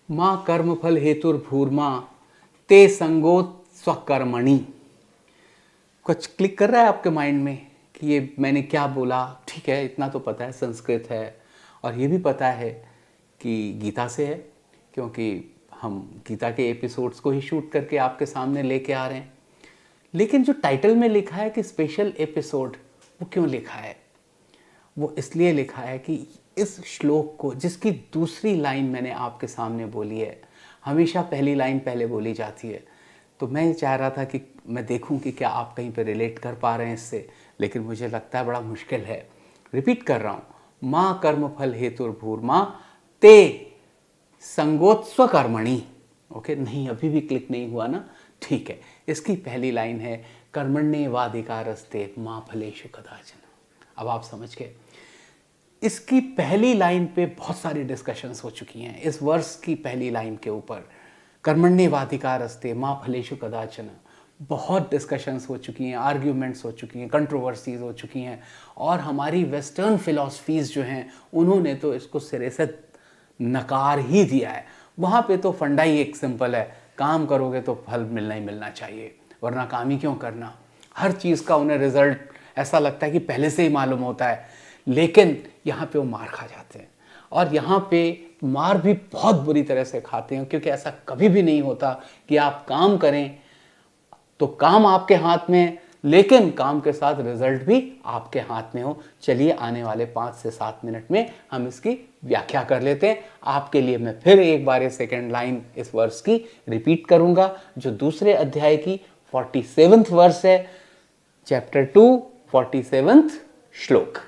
माँ कर्मफल हेतुर्भूर्मा ते संगोत स्वकर्मणि। कुछ क्लिक कर रहा है आपके माइंड में कि ये मैंने क्या बोला? ठीक है, इतना तो पता है संस्कृत है और ये भी पता है कि गीता से है, क्योंकि हम गीता के एपिसोड्स को ही शूट करके आपके सामने लेके आ रहे हैं। लेकिन जो टाइटल में लिखा है कि स्पेशल एपिसोड, वो क्यों लिखा है? वो इसलिए लिखा है कि इस श्लोक को, जिसकी दूसरी लाइन मैंने आपके सामने बोली है, हमेशा पहली लाइन पहले बोली जाती है, तो मैं चाह रहा था कि मैं देखूं कि क्या आप कहीं पे रिलेट कर पा रहे हैं इससे, लेकिन मुझे लगता है बड़ा मुश्किल है। रिपीट कर रहा हूं, माँ कर्मफल हेतुर्भूर्मा ते संगोत्स्व कर्मणि। ओके, नहीं अभी भी क्लिक नहीं हुआ ना? ठीक है, इसकी पहली लाइन है कर्मण्येवाधिकारस्ते माँ फलेषु कदाचन। अब आप समझ गए। इसकी पहली लाइन पे बहुत सारी डिस्कशंस हो चुकी हैं। इस वर्ष की पहली लाइन के ऊपर कर्मण्येवाधिकारस्ते माँ फलेषु कदाचन बहुत डिस्कशंस हो चुकी हैं, आर्ग्यूमेंट्स हो चुकी हैं, कंट्रोवर्सीज हो चुकी हैं, और हमारी वेस्टर्न फिलॉसफीज जो हैं उन्होंने तो इसको सिरे से नकार ही दिया है। वहाँ पे तो फंडा ही एक सिंपल है, काम करोगे तो फल मिलना ही मिलना चाहिए, वरना काम ही क्यों करना। हर चीज़ का उन्हें रिजल्ट ऐसा लगता है कि पहले से ही मालूम होता है। लेकिन यहाँ पे वो मार खा जाते हैं, और यहाँ पे मार भी बहुत बुरी तरह से खाते हैं, क्योंकि ऐसा कभी भी नहीं होता कि आप काम करें तो काम आपके हाथ में है, लेकिन काम के साथ रिजल्ट भी आपके हाथ में हो। चलिए आने वाले 5 से 7 मिनट में हम इसकी व्याख्या कर लेते हैं। आपके लिए मैं फिर एक बार ये सेकेंड लाइन इस वर्ष की रिपीट करूंगा, जो दूसरे अध्याय की 47th वर्ष है, चैप्टर 2 47th श्लोक।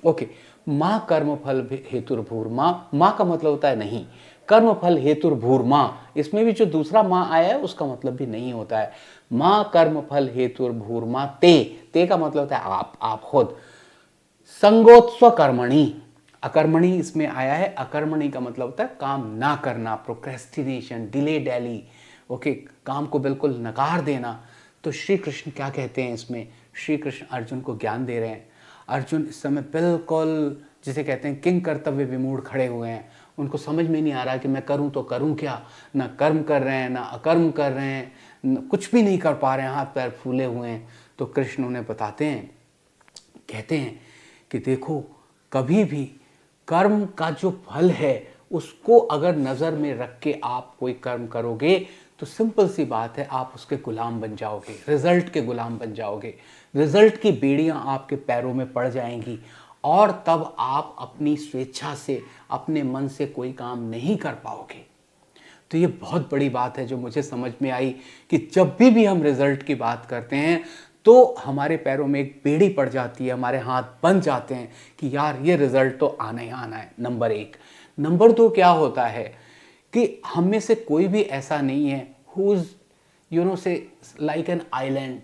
ओके, माँ कर्मफल हेतुर्भूर्मा, माँ का मतलब होता है नहीं, कर्मफल हेतुर्भूर्मा, इसमें भी जो दूसरा माँ आया है उसका मतलब भी नहीं होता है। माँ कर्मफल हेतुर्भूर्मा ते का मतलब होता है आप खुद। संगोत्स्व कर्मणि, अकर्मणि इसमें आया है। अकर्मणि का मतलब होता है काम ना करना, प्रोक्रेस्टिनेशन, डिले डैली। ओके, काम को बिल्कुल नकार देना। तो श्री कृष्ण क्या कहते हैं इसमें? श्री कृष्ण अर्जुन को ज्ञान दे रहे हैं। अर्जुन इस समय बिल्कुल जिसे कहते हैं किंग कर्तव्य विमूढ़ खड़े हुए हैं। उनको समझ में नहीं आ रहा कि मैं करूं तो करूं क्या। ना कर्म कर रहे हैं, ना अकर्म कर रहे हैं, कुछ भी नहीं कर पा रहे हैं, हाथ पैर फूले हुए हैं। तो कृष्ण उन्हें बताते हैं, कहते हैं कि देखो, कभी भी कर्म का जो फल है उसको अगर नज़र में रख के आप कोई कर्म करोगे तो सिंपल सी बात है, आप उसके गुलाम बन जाओगे, रिजल्ट के गुलाम बन जाओगे। रिजल्ट की बेड़ियां आपके पैरों में पड़ जाएंगी, और तब आप अपनी स्वेच्छा से, अपने मन से कोई काम नहीं कर पाओगे। तो ये बहुत बड़ी बात है जो मुझे समझ में आई कि जब भी हम रिजल्ट की बात करते हैं तो हमारे पैरों में एक बेड़ी पड़ जाती है, हमारे हाथ बंध जाते हैं कि यार ये रिजल्ट तो आना ही आना है। नंबर 1। नंबर 2 क्या होता है कि हम में से कोई भी ऐसा नहीं है हु इज से लाइक एन आइलैंड,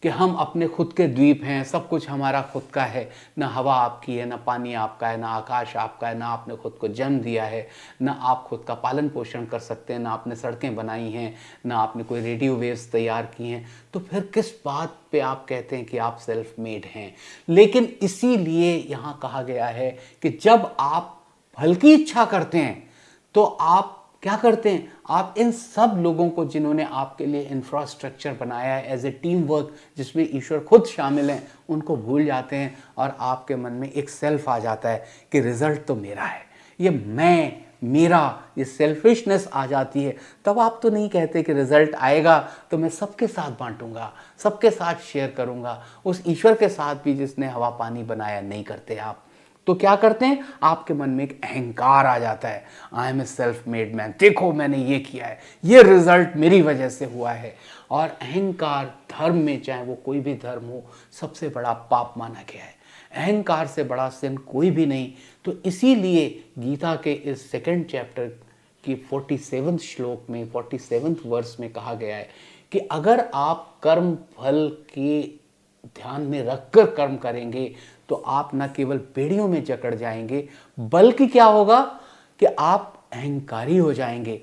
कि हम अपने खुद के द्वीप हैं, सब कुछ हमारा खुद का है। ना हवा आपकी है, ना पानी आपका है, ना आकाश आपका है, ना आपने खुद को जन्म दिया है, ना आप खुद का पालन पोषण कर सकते हैं, ना आपने सड़कें बनाई हैं, ना आपने कोई रेडियो वेव्स तैयार की हैं। तो फिर किस बात पे आप कहते हैं कि आप सेल्फ मेड हैं? लेकिन इसीलिए यहाँ कहा गया है कि जब आप फल की इच्छा करते हैं तो आप क्या करते हैं? आप इन सब लोगों को जिन्होंने आपके लिए इंफ्रास्ट्रक्चर बनाया है एज ए टीम वर्क, जिसमें ईश्वर खुद शामिल हैं, उनको भूल जाते हैं, और आपके मन में एक सेल्फ आ जाता है कि रिजल्ट तो मेरा है, ये मैं, मेरा, ये सेल्फिशनेस आ जाती है। तब आप तो नहीं कहते कि रिजल्ट आएगा तो मैं सबके साथ बांटूंगा, सबके साथ शेयर करूंगा, उस ईश्वर के साथ भी जिसने हवा पानी बनाया। नहीं करते आप। तो क्या करते हैं? आपके मन में एक अहंकार आ जाता है, I am a self made man, देखो मैंने ये किया है, ये रिजल्ट मेरी वजह से हुआ है। और अहंकार धर्म में, चाहे वो कोई भी धर्म हो, सबसे बड़ा पाप माना गया है। अहंकार से बड़ा सिन कोई भी नहीं। तो इसीलिए गीता के इस सेकंड चैप्टर की 47th श्लोक में, 47th वर्ष में कहा गया है कि अगर आप कर्म फल के ध्यान में रखकर कर्म करेंगे तो आप न केवल बेड़ियों में जकड़ जाएंगे, बल्कि क्या होगा कि आप अहंकारी हो जाएंगे।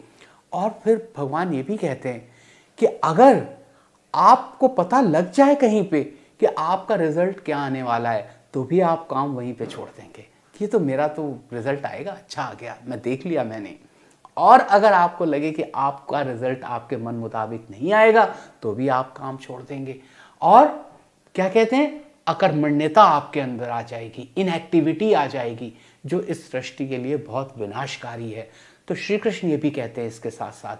और फिर भगवान ये भी कहते हैं कि अगर आपको पता लग जाए कहीं पे कि आपका रिजल्ट क्या आने वाला है, तो भी आप काम वहीं पे छोड़ देंगे। ये तो मेरा तो रिजल्ट आएगा, अच्छा आ गया, मैं देख लिया मैंने। और अगर आपको लगे कि आपका रिजल्ट आपके मन मुताबिक नहीं आएगा तो भी आप काम छोड़ देंगे और क्या कहते हैं, अकर्मण्यता आपके अंदर आ जाएगी, इनएक्टिविटी आ जाएगी, जो इस सृष्टि के लिए बहुत विनाशकारी है। तो श्री कृष्ण ये भी कहते हैं इसके साथ साथ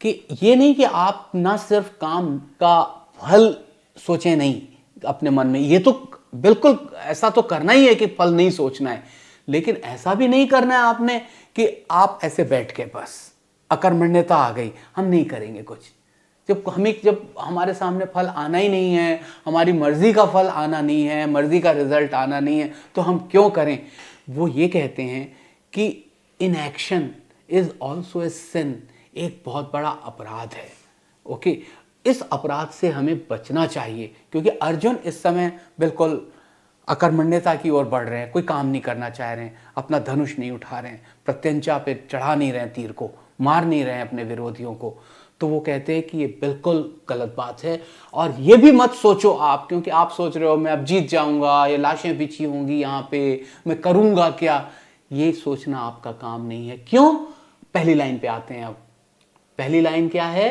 कि ये नहीं कि आप ना सिर्फ काम का फल सोचें नहीं अपने मन में, ये तो बिल्कुल ऐसा तो करना ही है कि फल नहीं सोचना है, लेकिन ऐसा भी नहीं करना है आपने कि आप ऐसे बैठ के बस अकर्मण्यता आ गई, हम नहीं करेंगे कुछ। जब हमारे सामने फल आना ही नहीं है, हमारी मर्जी का फल आना नहीं है, मर्जी का रिजल्ट आना नहीं है, तो हम क्यों करें। वो ये कहते हैं कि इनएक्शन इज ऑल्सो ए सिन, एक बहुत बड़ा अपराध है। ओके, इस अपराध से हमें बचना चाहिए, क्योंकि अर्जुन इस समय बिल्कुल अकर्मण्यता की ओर बढ़ रहे हैं, कोई काम नहीं करना चाह रहे हैं, अपना धनुष नहीं उठा रहे हैं, प्रत्यंचा पे चढ़ा नहीं रहे हैं, तीर को मार नहीं रहे हैं अपने विरोधियों को। तो वो कहते हैं कि ये बिल्कुल गलत बात है, और ये भी मत सोचो आप, क्योंकि आप सोच रहे हो मैं अब जीत जाऊंगा, ये लाशें बिछी होंगी यहाँ पे, मैं करूंगा क्या। ये सोचना आपका काम नहीं है। क्यों? पहली लाइन पे आते हैं अब। पहली लाइन क्या है,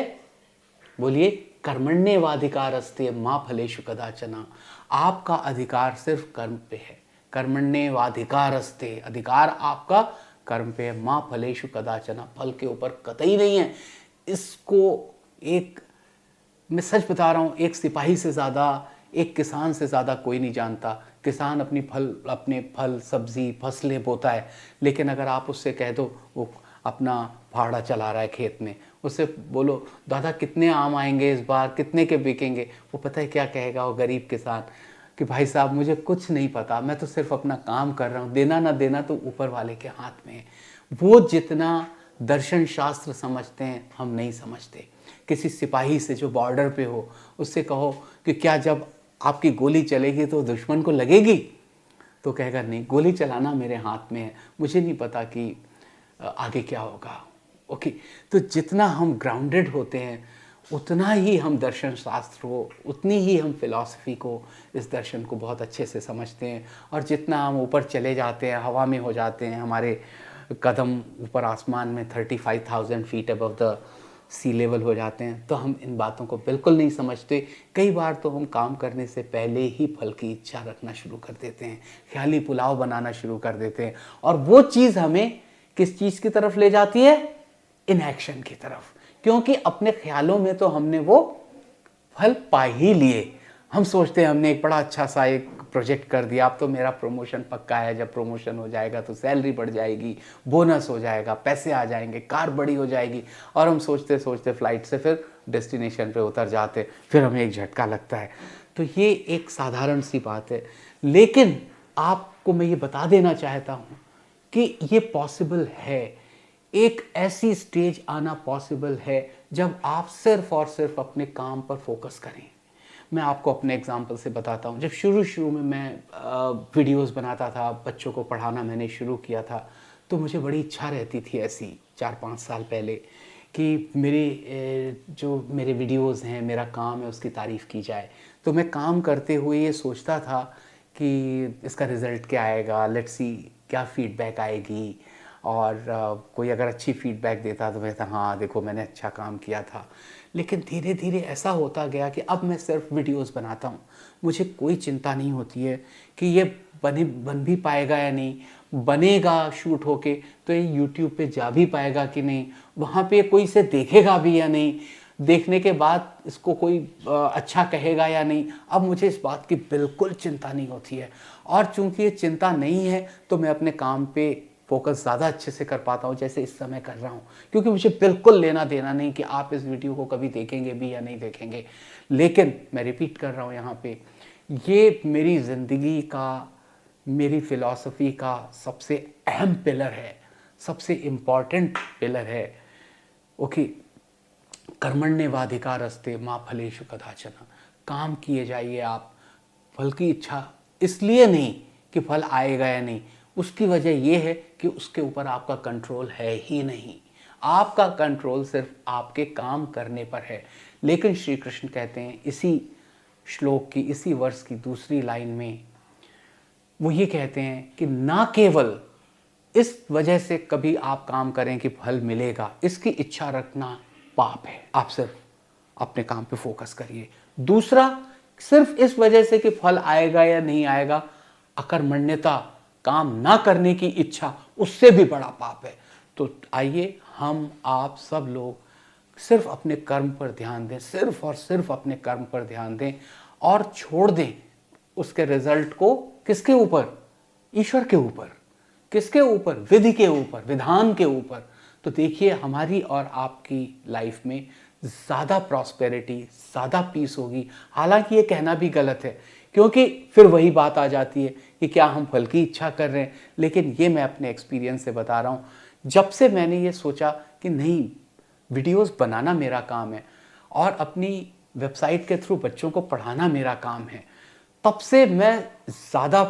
बोलिए। कर्मण्येवाधिकारस्ते मा फलेषु कदाचन। आपका अधिकार सिर्फ कर्म पे है। कर्मण्येवाधिकारस्ते, अधिकार आपका कर्म पे है, मा फलेषु कदाचन, फल के ऊपर कतई नहीं है। इसको एक, मैं सच बता रहा हूँ, एक सिपाही से ज़्यादा, एक किसान से ज़्यादा कोई नहीं जानता। किसान अपने फल सब्जी फसलें बोता है, लेकिन अगर आप उससे कह दो, वो अपना फाड़ा चला रहा है खेत में, उससे बोलो दादा कितने आम आएंगे इस बार, कितने के बिकेंगे, वो पता है क्या कहेगा वो गरीब किसान, कि भाई साहब मुझे कुछ नहीं पता, मैं तो सिर्फ अपना काम कर रहा हूँ, देना ना देना तो ऊपर वाले के हाथ में है। वो जितना दर्शन शास्त्र समझते हैं हम नहीं समझते। किसी सिपाही से जो बॉर्डर पे हो, उससे कहो कि क्या जब आपकी गोली चलेगी तो दुश्मन को लगेगी, तो कहेगा नहीं, गोली चलाना मेरे हाथ में है, मुझे नहीं पता कि आगे क्या होगा। ओके, तो जितना हम ग्राउंडेड होते हैं उतना ही हम दर्शन शास्त्र को, उतनी ही हम फिलॉसफी को, इस दर्शन को बहुत अच्छे से समझते हैं। और जितना हम ऊपर चले जाते हैं, हवा में हो जाते हैं, हमारे कदम ऊपर आसमान में 35,000 feet above the sea level हो जाते हैं, तो हम इन बातों को बिल्कुल नहीं समझते। कई बार तो हम काम करने से पहले ही फल की इच्छा रखना शुरू कर देते हैं, ख्याली पुलाव बनाना शुरू कर देते हैं, और वो चीज़ हमें किस चीज़ की तरफ ले जाती है, इनएक्शन की तरफ। क्योंकि अपने ख्यालों में तो हमने वो फल पा ही लिए। हम सोचते हैं हमने एक बड़ा अच्छा सा एक प्रोजेक्ट कर दिया, अब तो मेरा प्रमोशन पक्का है, जब प्रमोशन हो जाएगा तो सैलरी बढ़ जाएगी, बोनस हो जाएगा, पैसे आ जाएंगे, कार बड़ी हो जाएगी, और हम सोचते सोचते फ्लाइट से फिर डेस्टिनेशन पे उतर जाते, फिर हमें एक झटका लगता है। तो ये एक साधारण सी बात है, लेकिन आपको मैं ये बता देना चाहता हूँ कि ये पॉसिबल है। एक ऐसी स्टेज आना पॉसिबल है जब आप सिर्फ और सिर्फ अपने काम पर फोकस करें। मैं आपको अपने एग्जांपल से बताता हूँ। जब शुरू में मैं वीडियोस बनाता था, बच्चों को पढ़ाना मैंने शुरू किया था, तो मुझे बड़ी इच्छा रहती थी ऐसी 4-5 साल पहले कि जो मेरे वीडियोस हैं, मेरा काम है, उसकी तारीफ़ की जाए। तो मैं काम करते हुए ये सोचता था कि इसका रिज़ल्ट क्या आएगा, लेट्स सी क्या फ़ीडबैक आएगी, और कोई अगर अच्छी फ़ीडबैक देता तो मैं था हाँ देखो मैंने अच्छा काम किया था। लेकिन धीरे धीरे ऐसा होता गया कि अब मैं सिर्फ वीडियोस बनाता हूँ, मुझे कोई चिंता नहीं होती है कि ये बन भी पाएगा या नहीं, बनेगा शूट होके तो ये यूट्यूब पे जा भी पाएगा कि नहीं, वहाँ पे कोई इसे देखेगा भी या नहीं, देखने के बाद इसको कोई अच्छा कहेगा या नहीं। अब मुझे इस बात की बिल्कुल चिंता नहीं होती है, और चूंकि ये चिंता नहीं है तो मैं अपने काम पे फोकस ज़्यादा अच्छे से कर पाता हूँ, जैसे इस समय कर रहा हूँ, क्योंकि मुझे बिल्कुल लेना देना नहीं कि आप इस वीडियो को कभी देखेंगे भी या नहीं देखेंगे। लेकिन मैं रिपीट कर रहा हूँ यहाँ पे, ये मेरी ज़िंदगी का, मेरी फ़िलॉसफी का सबसे अहम पिलर है, सबसे इम्पॉर्टेंट पिलर है। ओके, कर्मण्येवाधिकारस्ते मा फलेषु कदाचन। काम किए जाइए आप, फल की इच्छा इसलिए नहीं कि फल आएगा या नहीं, उसकी वजह यह है कि उसके ऊपर आपका कंट्रोल है ही नहीं। आपका कंट्रोल सिर्फ आपके काम करने पर है। लेकिन श्री कृष्ण कहते हैं इसी श्लोक की, इसी वर्ष की दूसरी लाइन में, वो ये कहते हैं कि ना केवल इस वजह से कभी आप काम करें कि फल मिलेगा, इसकी इच्छा रखना पाप है। आप सिर्फ अपने काम पे फोकस करिए। दूसरा, सिर्फ इस वजह से कि फल आएगा या नहीं आएगा, अकर्मण्यता, काम ना करने की इच्छा, उससे भी बड़ा पाप है। तो आइए हम आप सब लोग सिर्फ अपने कर्म पर ध्यान दें, सिर्फ और सिर्फ अपने कर्म पर ध्यान दें और छोड़ दें उसके रिजल्ट को किसके ऊपर? ईश्वर के ऊपर। किसके ऊपर? विधि के ऊपर, विधान के ऊपर। तो देखिए हमारी और आपकी लाइफ में ज़्यादा प्रॉस्पेरिटी, ज़्यादा पीस होगी। हालांकि ये कहना भी गलत है, क्योंकि फिर वही बात आ जाती है कि क्या हम फल की इच्छा कर रहे हैं। लेकिन ये मैं अपने एक्सपीरियंस से बता रहा हूँ, जब से मैंने ये सोचा कि नहीं, वीडियोस बनाना मेरा काम है और अपनी वेबसाइट के थ्रू बच्चों को पढ़ाना मेरा काम है, तब से मैं ज़्यादा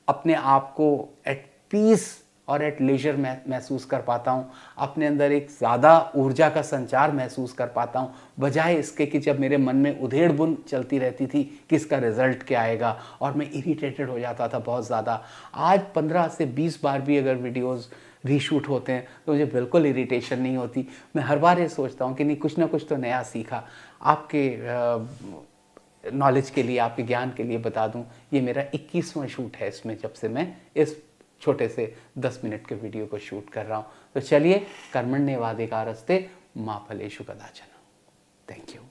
अपने आप को एट पीस और एट लेजर महसूस कर पाता हूँ। अपने अंदर एक ज़्यादा ऊर्जा का संचार महसूस कर पाता हूँ, बजाय इसके कि जब मेरे मन में उधेड़ बुन चलती रहती थी कि इसका रिजल्ट क्या आएगा, और मैं इरिटेटेड हो जाता था बहुत ज़्यादा। आज 15 से 20 बार भी अगर वीडियोज़ रीशूट होते हैं तो मुझे बिल्कुल इरिटेशन नहीं होती। मैं हर बार ये सोचता हूँ कि नहीं, कुछ ना कुछ तो नया सीखा। आपके नॉलेज के लिए, आपके ज्ञान के लिए बता दूं, ये मेरा 21वां शूट है इसमें, जब से मैं इस छोटे से 10 मिनट के वीडियो को शूट कर रहा हूँ। तो चलिए, कर्मण्येवाधिकारस्ते मा फलेषु कदाचन। Thank you.